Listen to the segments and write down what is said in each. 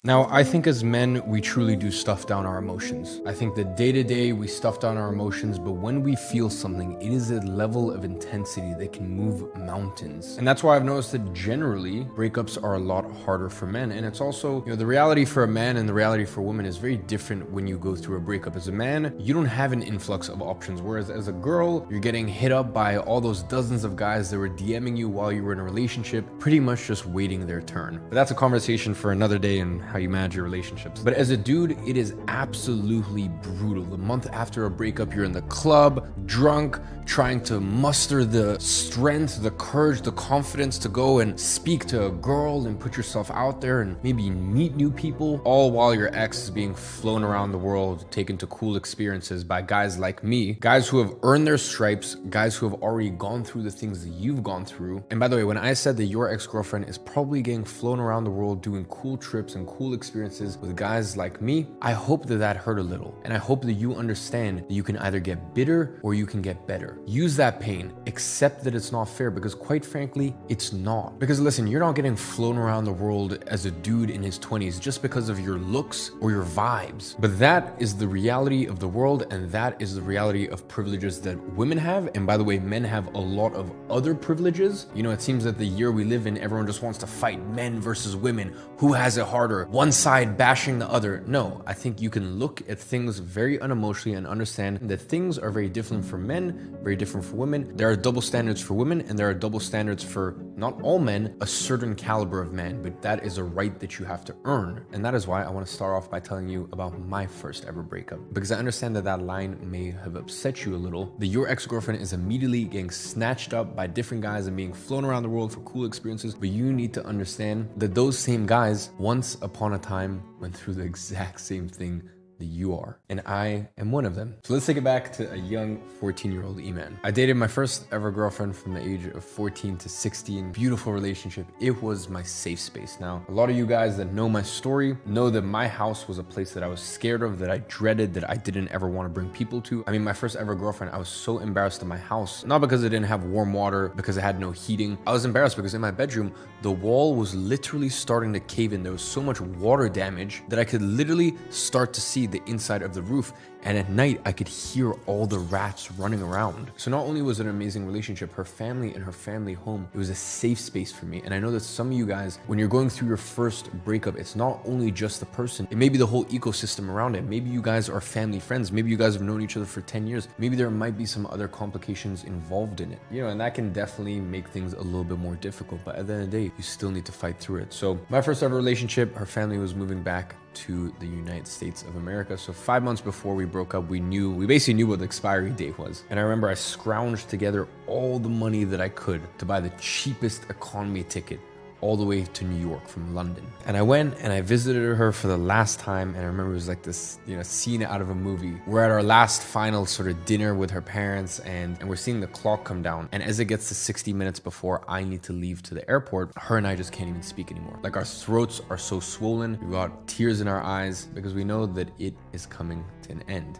Now, I think as men, we truly do stuff down our emotions. I think that day to day, we stuff down our emotions, but when we feel something, it is a level of intensity that can move mountains. And that's why I've noticed that generally, breakups are a lot harder for men. And it's also, the reality for a man and the reality for women is very different when you go through a breakup. As a man, you don't have an influx of options, whereas as a girl, you're getting hit up by all those dozens of guys that were DMing you while you were in a relationship, pretty much just waiting their turn. But that's a conversation for another day and how you manage your relationships. But as a dude, it is absolutely brutal. The month after a breakup, you're in the club, drunk, trying to muster the strength, the courage, the confidence to go and speak to a girl and put yourself out there and maybe meet new people, all while your ex is being flown around the world, taken to cool experiences by guys like me, guys who have earned their stripes, guys who have already gone through the things that you've gone through. And by the way, when I said that your ex-girlfriend is probably getting flown around the world doing cool trips and cool experiences with guys like me, I hope that that hurt a little. And I hope that you understand that you can either get bitter or you can get better. Use that pain, accept that it's not fair, because quite frankly, it's not. Because listen, you're not getting flown around the world as a dude in his 20s just because of your looks or your vibes. But that is the reality of the world, and that is the reality of privileges that women have. And by the way, men have a lot of other privileges. It seems that the year we live in, everyone just wants to fight men versus women. Who has it harder? One side bashing the other. No, I think you can look at things very unemotionally and understand that things are very different for men, very different for women. There are double standards for women, and there are double standards for not all men, a certain caliber of man, but that is a right that you have to earn. And that is why I want to start off by telling you about my first ever breakup, because I understand that that line may have upset you a little, that your ex-girlfriend is immediately getting snatched up by different guys and being flown around the world for cool experiences. But you need to understand that those same guys once upon a time went through the exact same thing that you are, and I am one of them. So let's take it back to a young 14-year-old E-man. I dated my first ever girlfriend from the age of 14 to 16. Beautiful relationship. It was my safe space. Now, a lot of you guys that know my story know that my house was a place that I was scared of, that I dreaded, that I didn't ever want to bring people to. I mean, my first ever girlfriend, I was so embarrassed in my house, not because I didn't have warm water, because I had no heating. I was embarrassed because in my bedroom, the wall was literally starting to cave in. There was so much water damage that I could literally start to see the inside of the roof, and at night I could hear all the rats running around. So not only was it an amazing relationship, her family and her family home, it was a safe space for me. And I know that some of you guys, when you're going through your first breakup, it's not only just the person, it may be the whole ecosystem around it. Maybe you guys are family friends, maybe you guys have known each other for 10 years, maybe there might be some other complications involved in it, and that can definitely make things a little bit more difficult. But at the end of the day, you still need to fight through it. So my first ever relationship, her family was moving back to the United States of America. So 5 months before we broke up, we basically knew what the expiry date was. And I remember I scrounged together all the money that I could to buy the cheapest economy ticket all the way to New York from London. And I went and I visited her for the last time. And I remember it was like this, scene out of a movie. We're at our last final sort of dinner with her parents, and we're seeing the clock come down. And as it gets to 60 minutes before I need to leave to the airport, her and I just can't even speak anymore. Like, our throats are so swollen. We've got tears in our eyes because we know that it is coming to an end.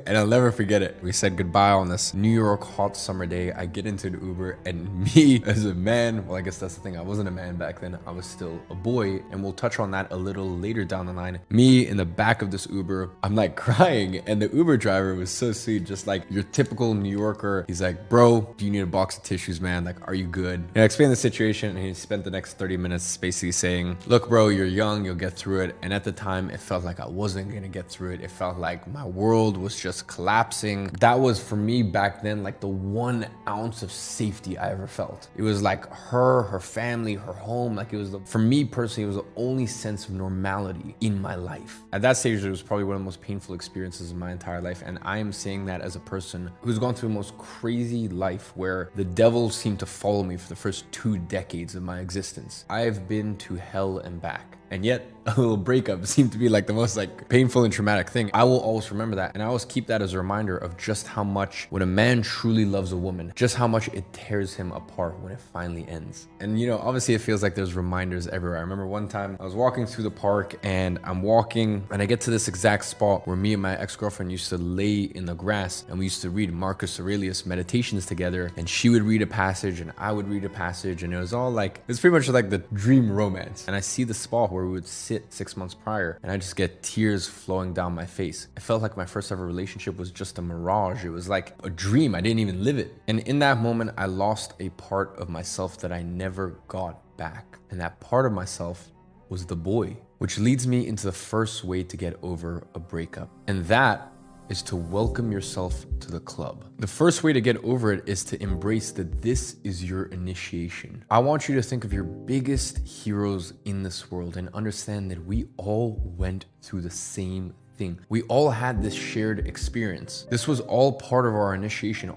And I'll never forget it. We said goodbye on this New York hot summer day. I get into the Uber, and me as a man, well, I guess that's the thing, I wasn't a man back then, I was still a boy, and we'll touch on that a little later down the line. Me in the back of this Uber, I'm like crying, and the Uber driver was so sweet, just like your typical New Yorker. He's like, bro, do you need a box of tissues, man? Like, are you good? And I explained the situation, and he spent the next 30 minutes basically saying, look, bro, you're young, you'll get through it. And at the time, it felt like I wasn't gonna get through it. It felt like my world was just collapsing. That was, for me back then, like the 1 ounce of safety I ever felt. It was like her family, her home. Like, it was, for me personally, it was the only sense of normality in my life. At that stage, it was probably one of the most painful experiences of my entire life. And I am saying that as a person who's gone through the most crazy life, where the devil seemed to follow me for the first 2 decades of my existence. I've been to hell and back. And yet, a little breakup seemed to be like the most painful and traumatic thing. I will always remember that. And I always keep that as a reminder of just how much, when a man truly loves a woman, just how much it tears him apart when it finally ends. And obviously it feels like there's reminders everywhere. I remember one time I was walking through the park, and I'm walking, and I get to this exact spot where me and my ex-girlfriend used to lay in the grass, and we used to read Marcus Aurelius Meditations together. And she would read a passage and I would read a passage, and it was all it's pretty much like the dream romance. And I see the spot where where we would sit 6 months prior and I just get tears flowing down my face. I felt like my first ever relationship was just a mirage. It was like a dream. I didn't even live it. And in that moment, I lost a part of myself that I never got back. And that part of myself was the boy, which leads me into the first way to get over a breakup. And that is to welcome yourself to the club. The first way to get over it is to embrace that this is your initiation. I want you to think of your biggest heroes in this world and understand that we all went through the same thing. We all had this shared experience. This was all part of our initiation,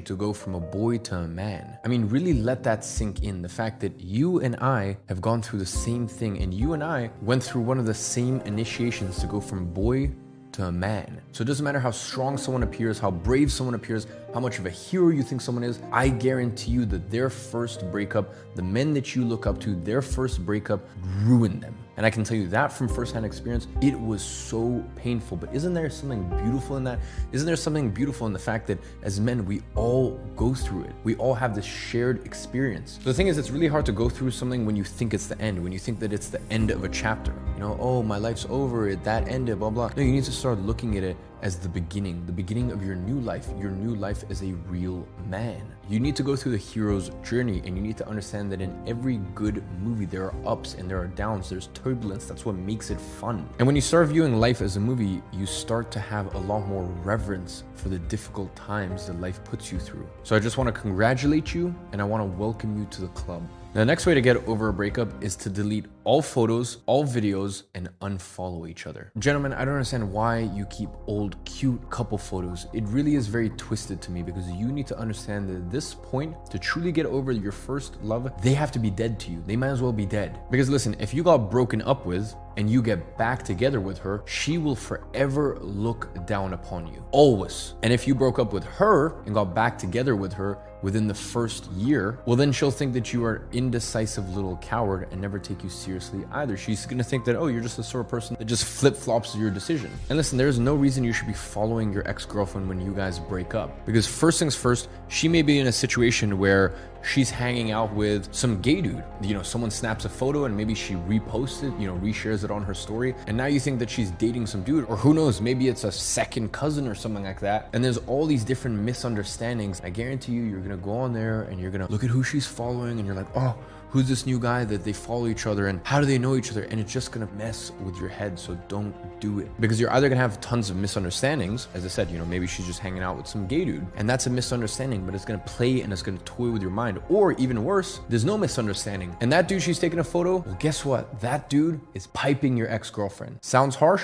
to go from a boy to a man. I mean, really let that sink in. The fact that you and I have gone through the same thing, and you and I went through one of the same initiations to go from boy to a man. So it doesn't matter how strong someone appears, how brave someone appears, how much of a hero you think someone is. I guarantee you that their first breakup, the men that you look up to, their first breakup ruined them. And I can tell you that from firsthand experience, it was so painful. But isn't there something beautiful in that? Isn't there something beautiful in the fact that as men, we all go through it? We all have this shared experience. So the thing is, it's really hard to go through something when you think it's the end, when you think that it's the end of a chapter. You know, oh, my life's over, that ended, blah, blah. No, you need to start looking at it as the beginning of your new life as a real man. You need to go through the hero's journey, and you need to understand that in every good movie, there are ups and there are downs, there's turbulence. That's what makes it fun. And when you start viewing life as a movie, you start to have a lot more reverence for the difficult times that life puts you through. So I just want to congratulate you, and I want to welcome you to the club. The next way to get over a breakup is to delete all photos, all videos, and unfollow each other. Gentlemen, I don't understand why you keep old, cute couple photos. It really is very twisted to me, because you need to understand that at this point, to truly get over your first love, they have to be dead to you. They might as well be dead. Because listen, if you got broken up with and you get back together with her, she will forever look down upon you. Always. And if you broke up with her and got back together with her within the first year, well, then she'll think that you are indecisive little coward and never take you seriously either. She's gonna think that, oh, you're just the sort of person that just flip-flops your decision. And listen, there's no reason you should be following your ex-girlfriend when you guys break up. Because first things first, she may be in a situation where she's hanging out with some gay dude. You know, someone snaps a photo and maybe she reposts it, you know, reshares it on her story. And now you think that she's dating some dude, or who knows, maybe it's a second cousin or something like that. And there's all these different misunderstandings. I guarantee you, you're gonna go on there and you're gonna look at who she's following and you're like, oh, who's this new guy that they follow each other, and how do they know each other? And it's just gonna mess with your head. So don't do it, because you're either gonna have tons of misunderstandings. As I said, you know, maybe she's just hanging out with some gay dude, and that's a misunderstanding, but it's gonna play and it's gonna toy with your mind. Or even worse, there's no misunderstanding, and that dude she's taking a photo, well, guess what? That dude is piping your ex-girlfriend. Sounds harsh?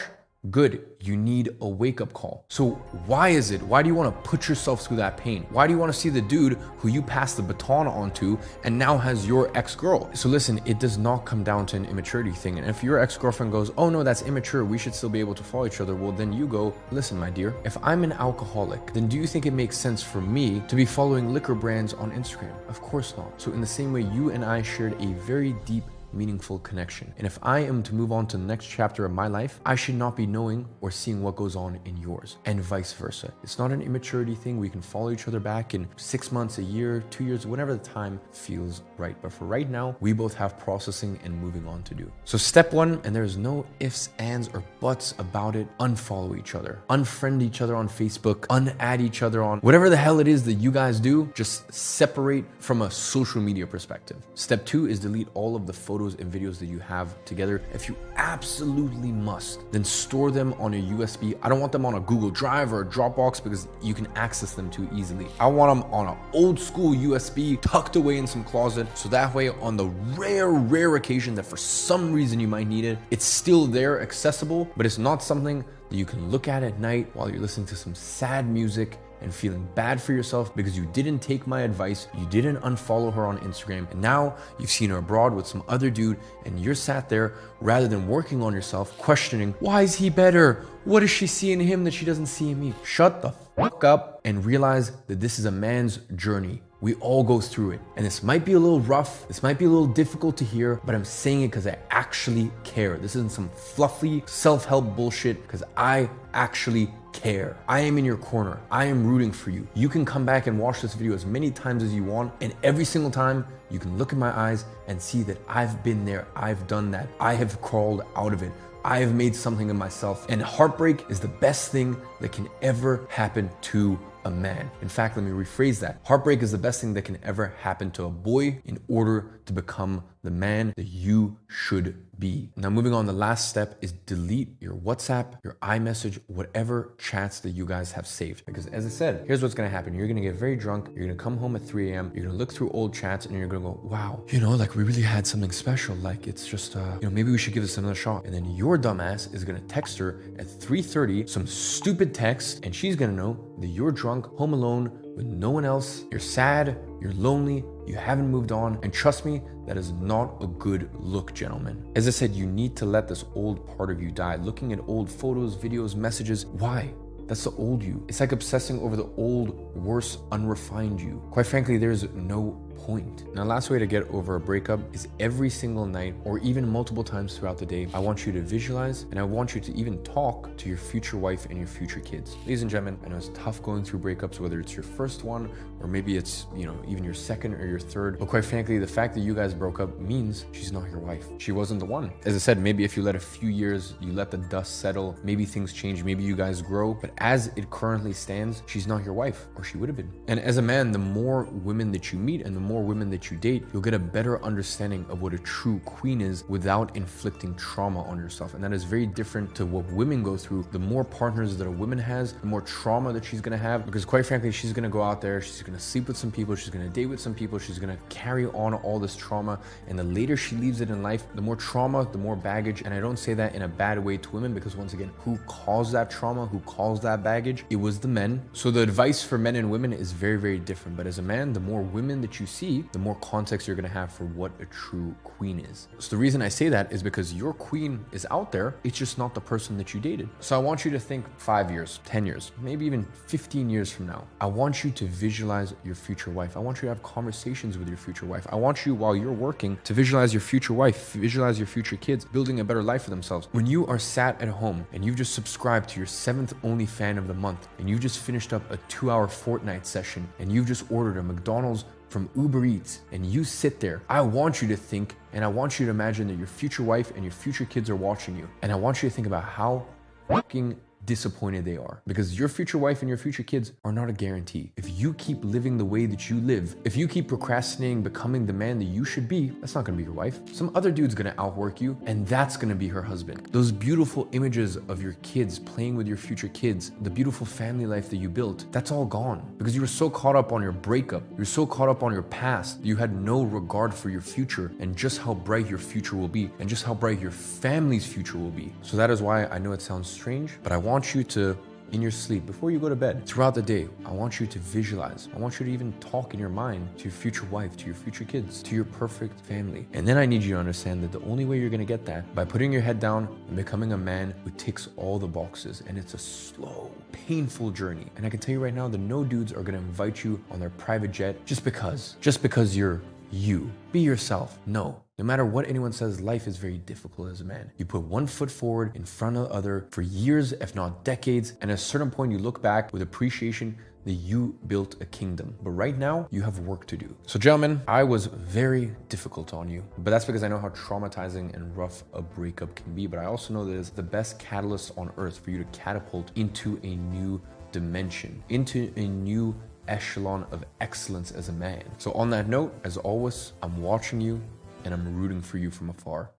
Good. You need a wake-up call. So why is it? Why do you want to put yourself through that pain? Why do you want to see the dude who you passed the baton on to and now has your ex-girl? So listen, it does not come down to an immaturity thing. And if your ex-girlfriend goes, oh no, that's immature, we should still be able to follow each other, well, then you go, listen, my dear, if I'm an alcoholic, then do you think it makes sense for me to be following liquor brands on Instagram? Of course not. So in the same way, you and I shared a very deep, meaningful connection. And if I am to move on to the next chapter of my life, I should not be knowing or seeing what goes on in yours, and vice versa. It's not an immaturity thing. We can follow each other back in 6 months, a year, 2 years, whenever the time feels right. But for right now, we both have processing and moving on to do. So step one, and there's no ifs, ands, or buts about it, unfollow each other, unfriend each other on Facebook, unadd each other on whatever the hell it is that you guys do. Just separate from a social media perspective. Step two is delete all of the photos and videos that you have together. If you absolutely must, then store them on a USB. I don't want them on a Google Drive or a Dropbox, because you can access them too easily. I want them on an old school USB tucked away in some closet, so that way on the rare occasion that for some reason you might need it, it's still there, accessible, but it's not something that you can look at night while you're listening to some sad music and feeling bad for yourself because you didn't take my advice, you didn't unfollow her on Instagram, and now you've seen her abroad with some other dude, and you're sat there rather than working on yourself, questioning, why is he better? What does she see in him that she doesn't see in me? Shut the fuck up and realize that this is a man's journey. We all go through it. And this might be a little rough, this might be a little difficult to hear, but I'm saying it because I actually care. This isn't some fluffy self-help bullshit, because I actually care. I am in your corner. I am rooting for you. You can come back and watch this video as many times as you want, and every single time you can look in my eyes and see that I've been there. I've done that. I have crawled out of it. I have made something of myself. And heartbreak is the best thing that can ever happen to a man. In fact, let me rephrase that. Heartbreak is the best thing that can ever happen to a boy in order to become the man that you should be. Now, moving on, the last step is delete your WhatsApp, your iMessage, whatever chats that you guys have saved. Because as I said, here's what's gonna happen. You're gonna get very drunk. You're gonna come home at 3 a.m. You're gonna look through old chats and you're gonna go, wow, like we really had something special. Like it's just, maybe we should give this another shot. And then your dumbass is gonna text her at 3:30, some stupid text, and she's gonna know that you're drunk, home alone, with no one else. You're sad, you're lonely, you haven't moved on. And trust me, that is not a good look, gentlemen. As I said, you need to let this old part of you die. Looking at old photos, videos, messages, why? That's the old you. It's like obsessing over the old, worse, unrefined you. Quite frankly, there's no point. Now, last way to get over a breakup is every single night or even multiple times throughout the day, I want you to visualize and I want you to even talk to your future wife and your future kids. Ladies and gentlemen, I know it's tough going through breakups, whether it's your first one or maybe it's, even your second or your third. But quite frankly, the fact that you guys broke up means she's not your wife. She wasn't the one. As I said, maybe if you let a few years, you let the dust settle, maybe things change, maybe you guys grow. But as it currently stands, she's not your wife, or she would have been. And as a man, the more women that you meet and the more women that you date, you'll get a better understanding of what a true queen is without inflicting trauma on yourself. And that is very different to what women go through. The more partners that a woman has, the more trauma that she's gonna have, because quite frankly, she's gonna go out there, she's gonna sleep with some people, she's gonna date with some people, she's gonna carry on all this trauma. And the later she leaves it in life, the more trauma, the more baggage. And I don't say that in a bad way to women, because once again, who caused that trauma, who caused that baggage? It was the men. So the advice for men and women is very, very different. But as a man, the more women that you see, the more context you're gonna have for what a true queen is. So the reason I say that is because your queen is out there, it's just not the person that you dated. So I want you to think 5 years, 10 years, maybe even 15 years from now. I want you to visualize your future wife. I want you to have conversations with your future wife. I want you, while you're working, to visualize your future wife, visualize your future kids, building a better life for themselves. When you are sat at home and you've just subscribed to your 7th OnlyFans of the month, and you just finished up a 2-hour Fortnite session, and you've just ordered a McDonald's from Uber Eats, and you sit there, I want you to think, and I want you to imagine that your future wife and your future kids are watching you. And I want you to think about how fucking disappointed they are, because your future wife and your future kids are not a guarantee. If you keep living the way that you live, if you keep procrastinating becoming the man that you should be, that's not gonna be your wife. Some other dude's gonna outwork you, and that's gonna be her husband. Those beautiful images of your kids playing with your future kids, the beautiful family life that you built, that's all gone, because you were so caught up on your breakup, you're so caught up on your past, you had no regard for your future and just how bright your future will be and just how bright your family's future will be. So that is why I know it sounds strange, but I want you to, in your sleep, before you go to bed, throughout the day, I want you to visualize. I want you to even talk in your mind to your future wife, to your future kids, to your perfect family. And then I need you to understand that the only way you're gonna get that by putting your head down and becoming a man who ticks all the boxes. And it's a slow, painful journey. And I can tell you right now that no dudes are gonna invite you on their private jet just because you're you. Be yourself. No matter what anyone says, life is very difficult as a man. You put one foot forward in front of the other for years, if not decades, and at a certain point you look back with appreciation that you built a kingdom. But right now, you have work to do. So gentlemen, I was very difficult on you, but that's because I know how traumatizing and rough a breakup can be. But I also know that it's the best catalyst on earth for you to catapult into a new dimension, into a new echelon of excellence as a man. So on that note, as always, I'm watching you and I'm rooting for you from afar.